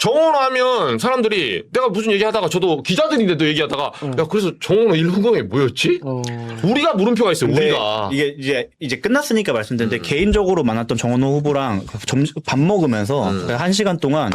정원호 하면 사람들이 내가 무슨 얘기하다가 저도 기자들인데도 얘기하다가 야 그래서 정원호 1분공에 뭐였지? 우리가 물음표가 있어요. 근데 우리가. 이게 이제 끝났으니까 말씀드리는데 개인적으로 만났던 정원호 후보랑 밥 먹으면서 1시간 동안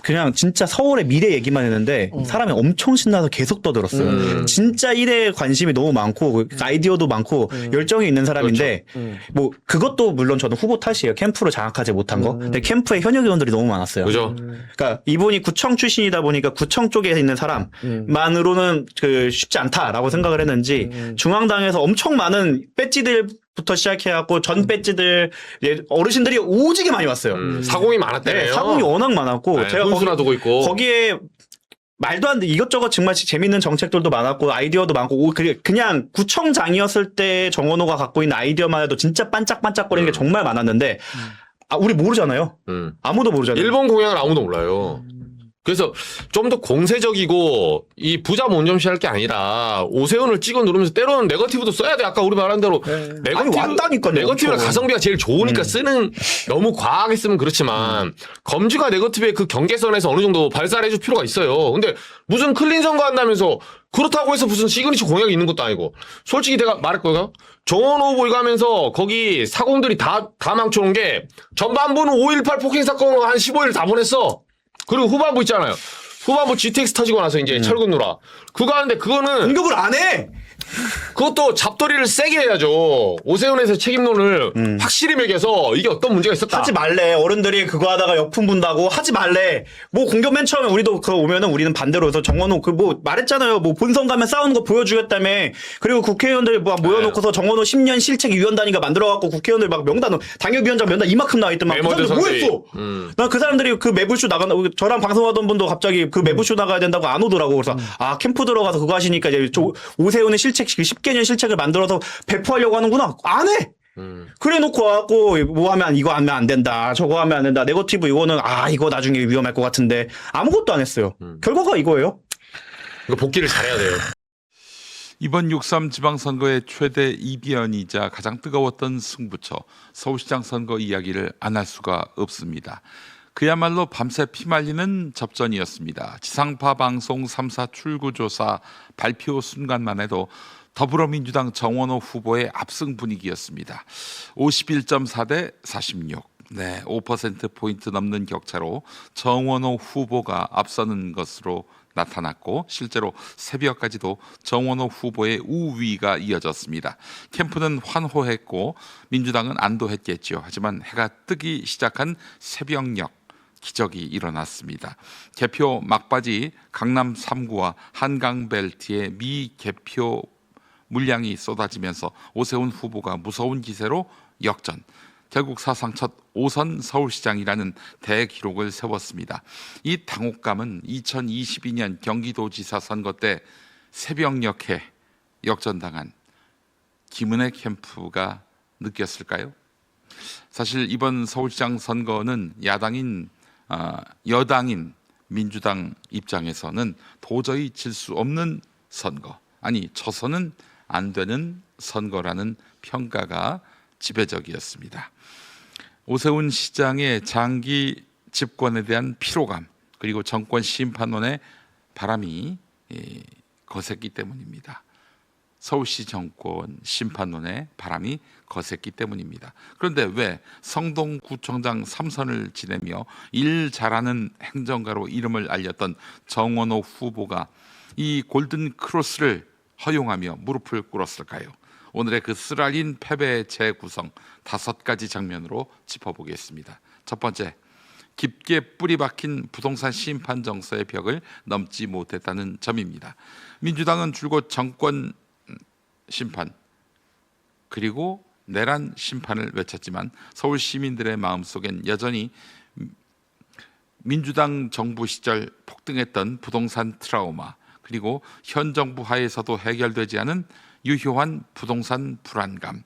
그냥 진짜 서울의 미래 얘기만 했는데 사람이 엄청 신나서 계속 떠들었어요. 진짜 일에 관심이 너무 많고 아이디어도 많고 열정이 있는 사람인데 뭐 그것도 물론 저는 후보 탓이에요. 캠프를 장악하지 못한 거. 근데 캠프에 현역 의원들이 너무 많았어요. 그죠? 그러니까 이분이 구청 출신이다 보니까 구청 쪽에 있는 사람만으로는 그 쉽지 않다라고 생각을 했는지 중앙당에서 엄청 많은 배지들부터 시작해갖고 전 배지들 어르신들이 오지게 많이 왔어요. 사공이 많았대요. 네, 사공이 워낙 많았고 네, 제가 혼수나 두고 있고. 거기에 말도 안 돼. 이것저것 정말 재밌는 정책들도 많았고 아이디어도 많고 그냥 구청장이었을 때 정원호가 갖고 있는 아이디어만 해도 진짜 반짝반짝거리는 게 정말 많았는데 우리 모르잖아요. 아무도 모르잖아요. 일본 공약을 아무도 몰라요. 그래서 좀 더 공세적이고 이 부자 본점시 할 게 아니라 오세훈을 찍어 누르면서 때로는 네거티브도 써야 돼. 아까 우리 말한 대로 아니, 왔다니까요. 네거티브는 엄청. 가성비가 제일 좋으니까 쓰는 너무 과하게 쓰면 그렇지만 검지가 네거티브의 그 경계선에서 어느 정도 발사를 해줄 필요가 있어요. 근데 무슨 클린 선거 한다면서 그렇다고 해서 무슨 시그니처 공약이 있는 것도 아니고 솔직히 내가 말했거든요. 정원호 후보 이거 하면서 거기 사공들이 다 망쳐놓은 게 전반부는 5.18 폭행 사건으로 한 15일 다 보냈어. 그리고 후반부 있잖아요. 후반부 GTX 터지고 나서 이제 철근 누라. 그거 하는데 그거는 공격을 안 해. 그것도 잡돌이를 세게 해야죠. 오세훈에서 책임론을 확실히 매겨서 이게 어떤 문제가 있었다. 하지 말래. 어른들이 그거 하다가 역풍 분다고 하지 말래. 뭐 공격 맨 처음에 우리도 그거 오면은 우리는 반대로 해서 정원호 그 뭐 말했잖아요. 뭐 본선 가면 싸우는 거 보여주겠다며. 그리고 국회의원들 뭐 모여놓고서 정원호 10년 실책 위원단위가 만들어갖고 국회의원들 막 명단 당협위원장 명단 이만큼 나와있더만. 그 메모드 사람들 뭐 했어? 난 그 사람들이 그 매불쇼 저랑 방송하던 분도 갑자기 그 매불쇼 나가야 된다고 안 오더라고. 그래서 캠프 들어가서 그거 하시니까 이제 오세훈의 실책 10개년 실책을 만들어서 배포하려고 하는구나. 안 해. 그래 놓고 와갖고 뭐 하면 이거 하면 안 된다. 저거 하면 안 된다. 네거티브 이거는 이거 나중에 위험할 것 같은데 아무것도 안 했어요. 결과가 이거예요. 이거 복귀를 잘해야 돼요. 이번 6.3 지방선거의 최대 이변이자 가장 뜨거웠던 승부처 서울시장 선거 이야기를 안 할 수가 없습니다. 그야말로 밤새 피말리는 접전이었습니다. 지상파 방송 3사 출구조사 발표 순간만 해도 더불어민주당 정원호 후보의 압승 분위기였습니다. 51.4 대 46. 네, 5%포인트 넘는 격차로 정원호 후보가 앞서는 것으로 나타났고 실제로 새벽까지도 정원호 후보의 우위가 이어졌습니다. 캠프는 환호했고 민주당은 안도했겠죠. 하지만 해가 뜨기 시작한 새벽녘 기적이 일어났습니다. 개표 막바지 강남 3구와 한강벨트의 미개표 물량이 쏟아지면서 오세훈 후보가 무서운 기세로 역전. 결국 사상 첫 5선 서울시장이라는 대기록을 세웠습니다. 이 당혹감은 2022년 경기도지사 선거 때 새벽녘에 역전당한 김은혜 캠프가 느꼈을까요? 사실 이번 서울시장 선거는 여당인 민주당 입장에서는 도저히 질 수 없는 선거, 져서는 안 되는 선거라는 평가가 지배적이었습니다. 오세훈 시장의 장기 집권에 대한 피로감 그리고 정권 심판원의 바람이 거셌기 때문입니다. 서울시 정권 심판원의 바람이 거셌기 때문입니다. 그런데 왜 성동구청장 3선을 지내며 일 잘하는 행정가로 이름을 알렸던 정원호 후보가 이 골든 크로스를 허용하며 무릎을 꿇었을까요? 오늘의 그 쓰라린 패배의 재구성 5가지 장면으로 짚어보겠습니다. 첫 번째, 깊게 뿌리 박힌 부동산 심판 정서의 벽을 넘지 못했다는 점입니다. 민주당은 줄곧 정권 심판 그리고 내란 심판을 외쳤지만 서울 시민들의 마음속엔 여전히 민주당 정부 시절 폭등했던 부동산 트라우마 그리고 현 정부 하에서도 해결되지 않은 유효한 부동산 불안감,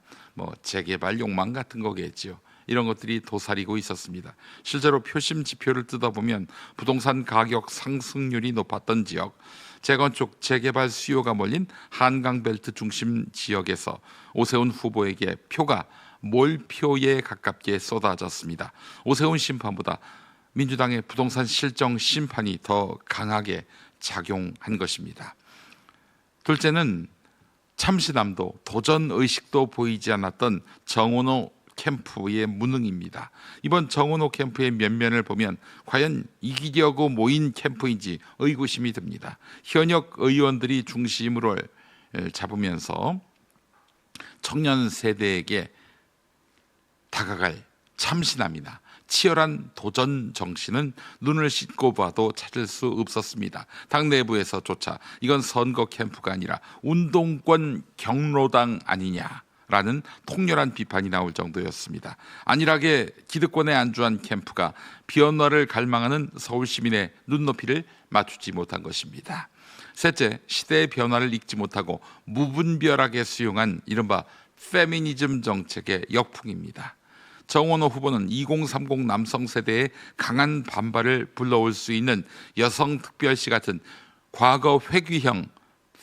재개발 욕망 같은 거겠지요. 이런 것들이 도사리고 있었습니다. 실제로 표심 지표를 뜯어보면 부동산 가격 상승률이 높았던 지역, 재건축, 재개발 수요가 몰린 한강벨트 중심 지역에서 오세훈 후보에게 표가 몰표에 가깝게 쏟아졌습니다. 오세훈 심판보다 민주당의 부동산 실정 심판이 더 강하게 작용한 것입니다. 둘째는 참신함도 도전 의식도 보이지 않았던 정원호 캠프의 무능입니다. 이번 정원호 캠프의 면면을 보면 과연 이기려고 모인 캠프인지 의구심이 듭니다. 현역 의원들이 중심으로 잡으면서 청년 세대에게 다가갈 참신함이나 치열한 도전 정신은 눈을 씻고 봐도 찾을 수 없었습니다. 당 내부에서조차 이건 선거 캠프가 아니라 운동권 경로당 아니냐라는 통렬한 비판이 나올 정도였습니다. 안일하게 기득권에 안주한 캠프가 변화를 갈망하는 서울 시민의 눈높이를 맞추지 못한 것입니다. 셋째, 시대의 변화를 읽지 못하고 무분별하게 수용한 이른바 페미니즘 정책의 역풍입니다. 정원호 후보는 2030 남성 세대의 강한 반발을 불러올 수 있는 여성특별시 같은 과거 회귀형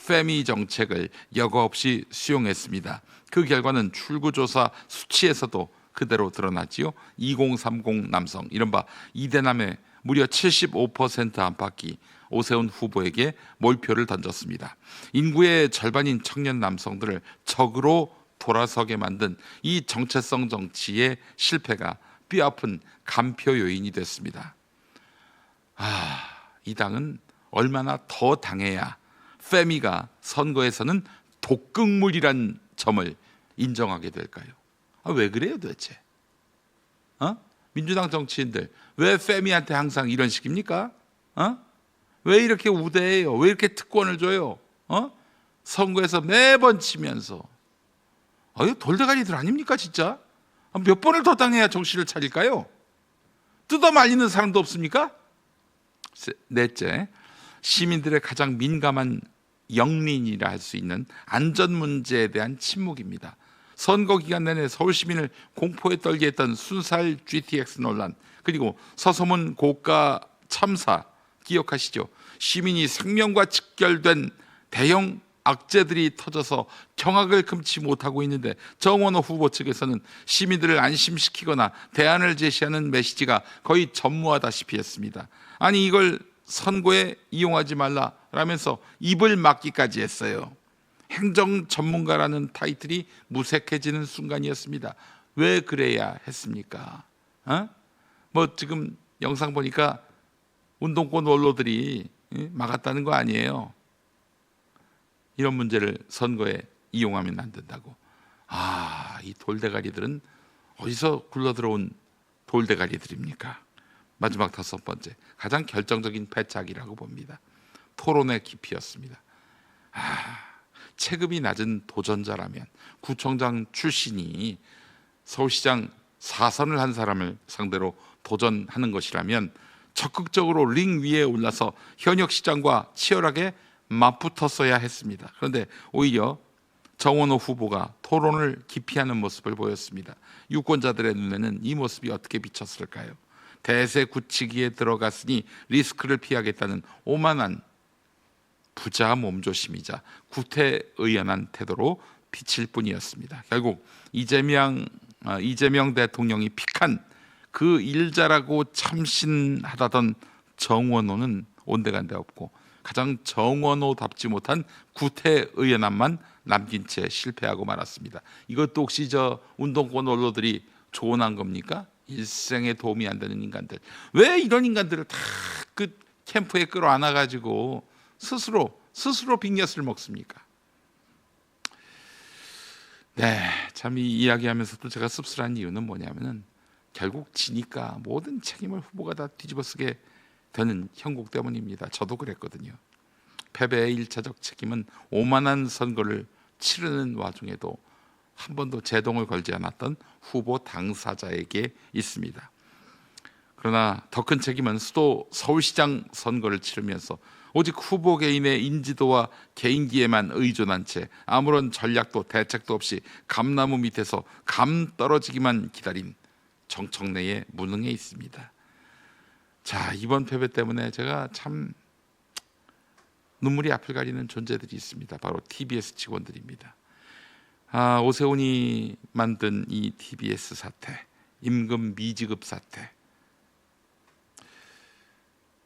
페미 정책을 여과 없이 수용했습니다. 그 결과는 출구조사 수치에서도 그대로 드러났지요. 2030 남성, 이른바 이대남의 무려 75% 안팎이 오세훈 후보에게 몰표를 던졌습니다. 인구의 절반인 청년 남성들을 적으로 돌아서게 만든 이 정체성 정치의 실패가 뼈아픈 간표 요인이 됐습니다. 이 당은 얼마나 더 당해야 페미가 선거에서는 독극물이란 점을 인정하게 될까요? 왜 그래요 도대체? 민주당 정치인들 왜 페미한테 항상 이런 식입니까? 왜 이렇게 우대해요? 왜 이렇게 특권을 줘요? 선거에서 매번 치면서 이거 돌대가리들 아닙니까 진짜? 몇 번을 더 당해야 정신을 차릴까요? 뜯어 말리는 사람도 없습니까? 넷째, 시민들의 가장 민감한 영린이라 할 수 있는 안전 문제에 대한 침묵입니다. 선거 기간 내내 서울 시민을 공포에 떨게 했던 순살 GTX 논란, 그리고 서소문 고가 참사 기억하시죠? 시민이 생명과 직결된 대형 악재들이 터져서 경악을 금치 못하고 있는데 정원호 후보 측에서는 시민들을 안심시키거나 대안을 제시하는 메시지가 거의 전무하다시피 했습니다. 아니 이걸 선거에 이용하지 말라라면서 입을 막기까지 했어요. 행정 전문가라는 타이틀이 무색해지는 순간이었습니다. 왜 그래야 했습니까? 뭐 지금 영상 보니까 운동권 원로들이 막았다는 거 아니에요. 이런 문제를 선거에 이용하면 안 된다고. 이 돌대가리들은 어디서 굴러들어온 돌대가리들입니까? 마지막 다섯 번째, 가장 결정적인 패착이라고 봅니다. 토론의 깊이였습니다. 체급이 낮은 도전자라면 구청장 출신이 서울시장 4선을 한 사람을 상대로 도전하는 것이라면 적극적으로 링 위에 올라서 현역 시장과 치열하게 맞붙었어야 했습니다. 그런데 오히려 정원호 후보가 토론을 기피하는 모습을 보였습니다. 유권자들의 눈에는 이 모습이 어떻게 비쳤을까요? 대세 굳히기에 들어갔으니 리스크를 피하겠다는 오만한 부자 몸조심이자 구태의연한 태도로 비칠 뿐이었습니다. 결국 이재명 대통령이 픽한 그 일자라고 참신하다던 정원호는 온데간데 없고 가장 정원호답지 못한 구태의연함만 남긴 채 실패하고 말았습니다. 이것도 혹시 저 운동권 원로들이 조언한 겁니까? 일생에 도움이 안 되는 인간들. 왜 이런 인간들을 다 그 캠프에 끌어안아가지고 스스로 빅엿을 먹습니까? 네, 참 이 이야기하면서도 제가 씁쓸한 이유는 뭐냐면은 결국 지니까 모든 책임을 후보가 다 뒤집어쓰게 되는 형국 때문입니다. 저도 그랬거든요. 패배의 1차적 책임은 오만한 선거를 치르는 와중에도 한 번도 제동을 걸지 않았던 후보 당사자에게 있습니다. 그러나 더 큰 책임은 수도 서울시장 선거를 치르면서 오직 후보 개인의 인지도와 개인기에만 의존한 채 아무런 전략도 대책도 없이 감나무 밑에서 감 떨어지기만 기다린 정청래의 무능에 있습니다. 자, 이번 패배 때문에 제가 참 눈물이 앞을 가리는 존재들이 있습니다. 바로 TBS 직원들입니다. 오세훈이 만든 이 TBS 사태, 임금 미지급 사태,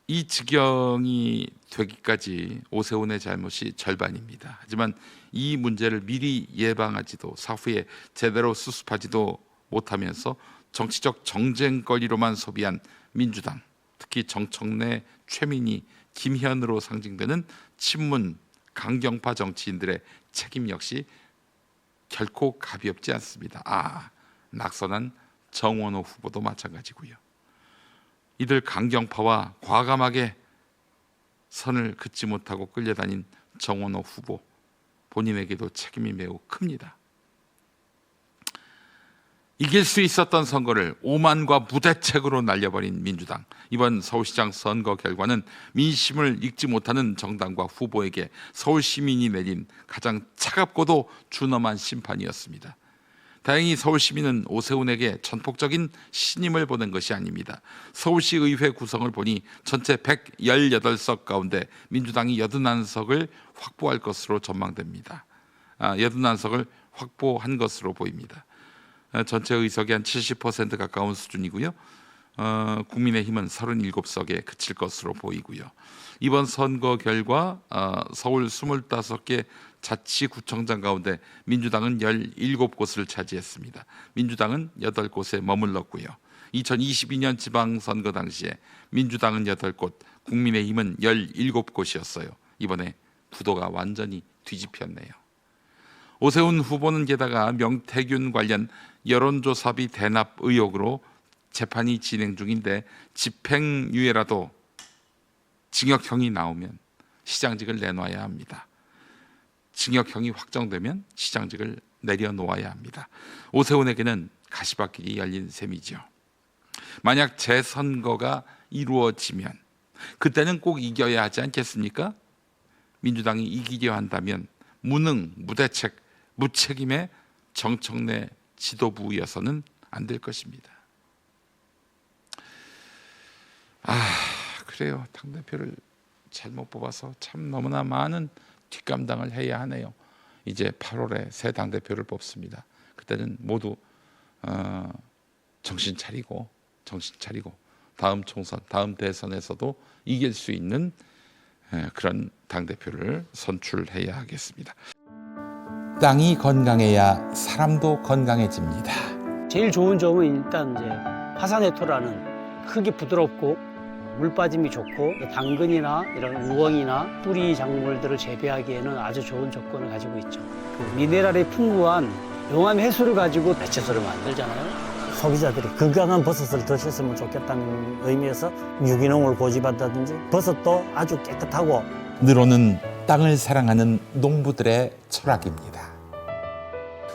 이 지경이 되기까지 오세훈의 잘못이 절반입니다. 하지만 이 문제를 미리 예방하지도 사후에 제대로 수습하지도 못하면서 정치적 정쟁거리로만 소비한 민주당, 특히 정청래, 최민희, 김현으로 상징되는 친문 강경파 정치인들의 책임 역시 결코 가볍지 않습니다. 낙선한 정원호 후보도 마찬가지고요. 이들 강경파와 과감하게 선을 긋지 못하고 끌려다닌 정원호 후보, 본인에게도 책임이 매우 큽니다. 이길 수 있었던 선거를 오만과 무대책으로 날려버린 민주당. 이번 서울시장 선거 결과는 민심을 읽지 못하는 정당과 후보에게 서울 시민이 내린 가장 차갑고도 준엄한 심판이었습니다. 다행히 서울 시민은 오세훈에게 전폭적인 신임을 보낸 것이 아닙니다. 서울시 의회 구성을 보니 전체 118석 가운데 민주당이 81석을 확보할 것으로 전망됩니다. 81석을 확보한 것으로 보입니다. 전체 의석이 한 70% 가까운 수준이고요. 국민의힘은 37석에 그칠 것으로 보이고요. 이번 선거 결과 서울 25개 자치구청장 가운데 민주당은 17곳을 차지했습니다. 민주당은 8곳에 머물렀고요. 2022년 지방선거 당시에 민주당은 8곳, 국민의힘은 17곳이었어요. 이번에 구도가 완전히 뒤집혔네요. 오세훈 후보는 게다가 명태균 관련 여론조사비 대납 의혹으로 재판이 진행 중인데 집행유예라도 징역형이 나오면 시장직을 내놔야 합니다. 징역형이 확정되면 시장직을 내려놓아야 합니다. 오세훈에게는 가시밭길이 열린 셈이죠. 만약 재선거가 이루어지면 그때는 꼭 이겨야 하지 않겠습니까? 민주당이 이기려 한다면 무능, 무대책, 무책임의 정청래 지도부여서는 안 될 것입니다. 그래요. 당대표를 잘못 뽑아서 참 너무나 많은 뒷감당을 해야 하네요. 이제 8월에 새 당대표를 뽑습니다. 그때는 모두 정신 차리고 다음 총선, 다음 대선에서도 이길 수 있는 그런 당대표를 선출해야 하겠습니다. 땅이 건강해야 사람도 건강해집니다. 제일 좋은 점은 일단 이제 화산해토라는 크기 부드럽고 물 빠짐이 좋고 당근이나 이런 우엉이나 뿌리 작물들을 재배하기에는 아주 좋은 조건을 가지고 있죠. 그 미네랄이 풍부한 용암 해수를 가지고 배채소를 만들잖아요. 소비자들이 건강한 버섯을 드셨으면 좋겠다는 의미에서 유기농을 고집한다든지 버섯도 아주 깨끗하고 늘오는 땅을 사랑하는 농부들의 철학입니다.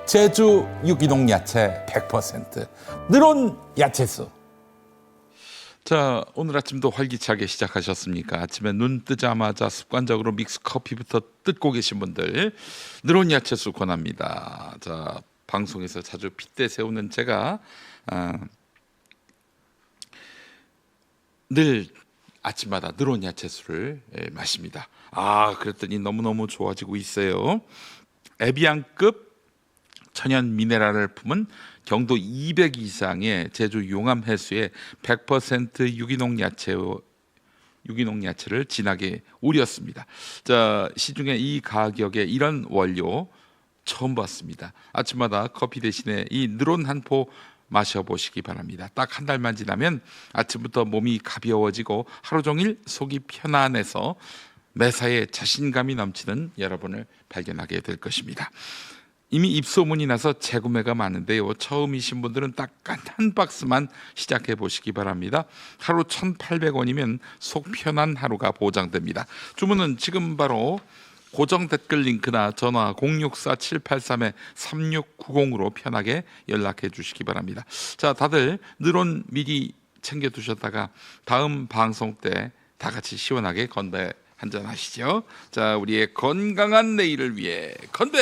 제주 유기농 야채 100%, 늘온 야채수. 자, 오늘 아침도 활기차게 시작하셨습니까? 아침에 눈 뜨자마자 습관적으로 믹스 커피부터 뜯고 계신 분들 늘온 야채수 권합니다. 자, 방송에서 자주 핏대 세우는 제가 늘 아침마다 늘온 야채수를 마십니다. 그랬더니 너무너무 좋아지고 있어요. 에비앙급 천연 미네랄을 품은 경도 200 이상의 제주 용암 해수에 100% 유기농 야채를 진하게 우렸습니다. 자, 시중에 이 가격에 이런 원료 처음 봤습니다. 아침마다 커피 대신에 이 늘온 한 포 마셔보시기 바랍니다. 딱 한 달만 지나면 아침부터 몸이 가벼워지고 하루 종일 속이 편안해서 매사에 자신감이 넘치는 여러분을 발견하게 될 것입니다. 이미 입소문이 나서 재구매가 많은데요. 처음이신 분들은 딱 한 박스만 시작해 보시기 바랍니다. 하루 1,800원이면 속 편한 하루가 보장됩니다. 주문은 지금 바로 고정 댓글 링크나 전화 064-783-3690으로 편하게 연락해 주시기 바랍니다. 자, 다들 늘온 미리 챙겨 두셨다가 다음 방송 때 다 같이 시원하게 건배 한잔 하시죠. 자, 우리의 건강한 내일을 위해 건배!